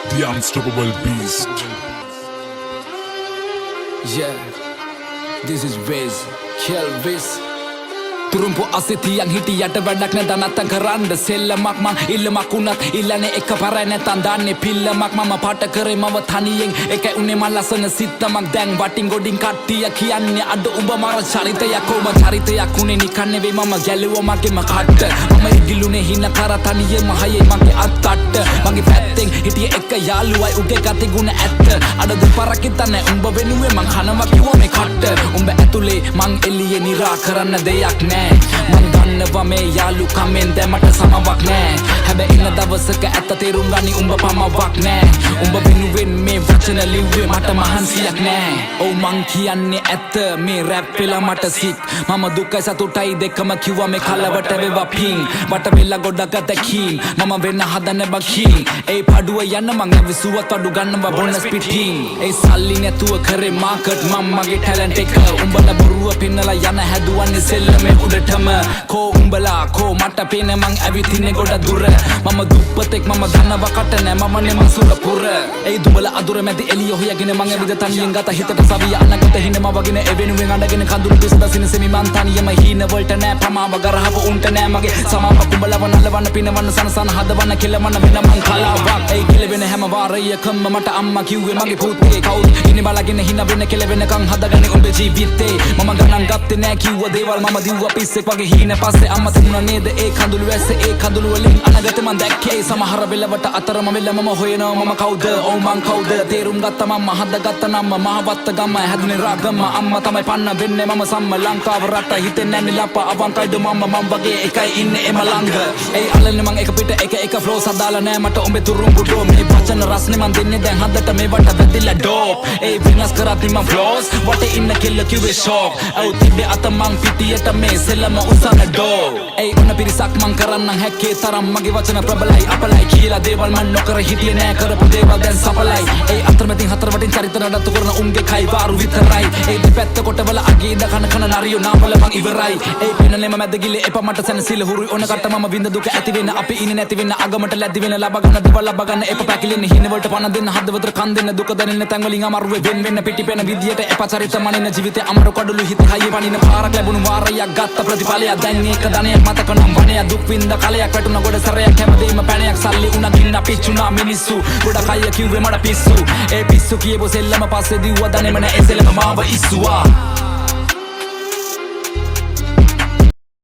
The unstoppable beast. Yeah, this is Wiz, Kill Wiz. Turumpu asitiyang hitiyata වැඩක් නැත නැත්තම් කරන්න සෙල්ලමක් මං ඉල්ලමක් උනත් ඉල්ලන්නේ එකපාරයි නැත්තම් දාන්නේ පිල්ලමක් මම පාට කරේ මව තනියෙන් එකයි උනේ මං ලස්සන සිත්තමක් දැන් වටින් ගොඩින් කට්ටිය කියන්නේ අඩ උඹ මර චරිතයක් කොම චරිතයක් උනේ නිකන් නෙවෙයි මම ගැලුවා මගේම කට්ට මම ඉගිලුනේ හින කර තනියෙන් මහයේ මගේ අත්තට්ට මගේ පැත්තෙන් හිටියේ එක යාළුවයි උගේ ගති ගුණ ඇත්ත අඩ දෙපාරක් හිතන්නේ උඹ වෙනුවේ මං කනවා කිව්වා මේ කට්ට උඹ ඇතුලේ මං එළියේ නිරා කරන්න දෙයක් නෑ මං දන්නවා මේ යාළුකමෙන් දැමට සමවක් නෑ හැබැයි ඉන්න දවසක ඇත්ත තේරුම් ගනි උඹ පමවක් නෑ උඹ වෙනුවෙන් මේ වචන ලිව්වේ මට මහන්සියක් නෑ ඔව් මං කියන්නේ ඇත්ත මේ රැප් වෙලා මට සිත් මම දුකයි සතුටයි දෙකම කිව්වා මේ කලවට වේවා පිං වට වෙලා ගොඩක් දැකීම් මම වෙන්න හදන බකින් ඒ පඩුව යන්න මං ඇවිසුවත් අඩු ගන්නවා බොනස් පිටින් ඒ සල්ලි නැතුව කරේ මාකට් මම මගේ ටැලන්ට් එක උඹලා බොරුව පින්නලා යන හැදුවන්නේ සෙල්ලමේ උඩටම කෝ උඹලා කෝ මට පේන මං ඇවිතින්නේ ගොඩ දුර මම දුප්පතෙක් මම දන්නවා කට නෑ මම නේ මසුර පුර ඒ දුඹලා අදුර මැදි එළිය හොයගෙන මං ඇවිද තනියෙන් ගත හිතට සවිය අනගත හිනම වගෙන එවෙනුවෙන් අඬගෙන කඳුළු පිසද සිනසෙමි මං තනියම හීන වලට නෑ පමාව ගරහව උන්ට නෑ මගේ සමාවක් උඹලව නලවන්න පිනවන්න සනසන හදවන්න කෙලවන්න වෙන මං කලාවක් ඒ කෙලවෙන හැම වාරයකම මට අම්මා කිව්වේ මගේ පුතේ කවුද ඉන්නේ බලගෙන හින වෙන කෙලවෙනකන් හදගන්නේ උඹේ ජීවිතේ මම ගණන් ගත්තේ නෑ කිව්ව දේවල් මම දිව්වා පිස්සෙක් වගේ හීන පස්සේ අම්මා තිබුණා නේද ඒ කඳුළු ඇස්සේ ඒ කඳුළු වලින් අනගත මං දැක්කේ සමහර වෙලවට අතරම වෙලම මම හොයනවා මම කවුද ඔව් මං කවුද තේරුම් ගත්තා මම හදගත්ත නම මහවත්ත ගම හැදුනේ රාගම අම්මා තමයි පන්න වෙන්නේ මම සම්ම ලංකාව රට හිතෙන්නේ නැන්නේ ලපා අවංකයිද මම වගේ එකයි ඉන්නේ එම ළඟ ඒ අල්ලන්නේ මං එක පිට එක ෆ්ලෝ සදාලා නෑ මට උඹේ තුරුම් ගුඩෝ මේ වචන රස්නේ මං දෙන්නේ දැන් හදට මේ වට වැදිලා ඩෝප් ඒ විනාස් කරාති මං ෆ්ලෝස් වටේ ඉන්න කෙල්ල කිව්වේ ෂෝක් ඔව් තිබ්බේ අත මං පිටියට මේ සෙල්ලම උසන ඩෝ ඒ උන පිරිසක් මං කරන්නම් හැක්කේ තරම් මගේ වචන ප්‍රබලයි අපලයි කියලා දේවල් මං නොකර හිටියේ නෑ කරපු දේවල් දැන් සඵලයි ඒ අතරමැදින් හතර වටින් චරිත නඩත්තු කරන උන්ගේ කයි වාරු විතරයි ඒ දෙපැත්ත කොටවල අගේ ඉඳ කන නරියෝ නාමවල මං ඉවරයි ඒ පිනනේම මැද ගිලේ එපා මට සැනසීල හුරුයි ඕන කට මම විඳ දුක ඇති වෙන අපි ඉන්නේ නැති වෙන අගමට ලැබි වෙන ලබ ගන්න දේවල් ලබ ගන්න එපා පැකිලෙන්නේ හින වලට පණ දෙන්න හදවතට කන් දෙන්න දුක දැනෙන්න තැන් වලින් අමාරුවේ වෙන්න පිටිපෙන විදියට එපා චරිත මනින ජීවිතේ අමර කඩළු හිත හයිය පනින පාරක් ලැබුණු වාරයක් ගත්ත ප්‍රතිඵලයක් දැන් ඒක ධනයක් මතක නම් වණය දුක් විඳ කලයක් වැටුණ ගොඩ සැරයක් හැමදේම පැණයක් සල්ලි උණ ගින්න පිච්චුණා මිනිස්සු ගොඩක් අය කිව්වේ මට පිස්සු ඒ පිස්සු කියපු සෙල්ලම පස්සේ දිව්වා දනේම නෑ ඒ සෙල්ලම මාව ඉස්සුවා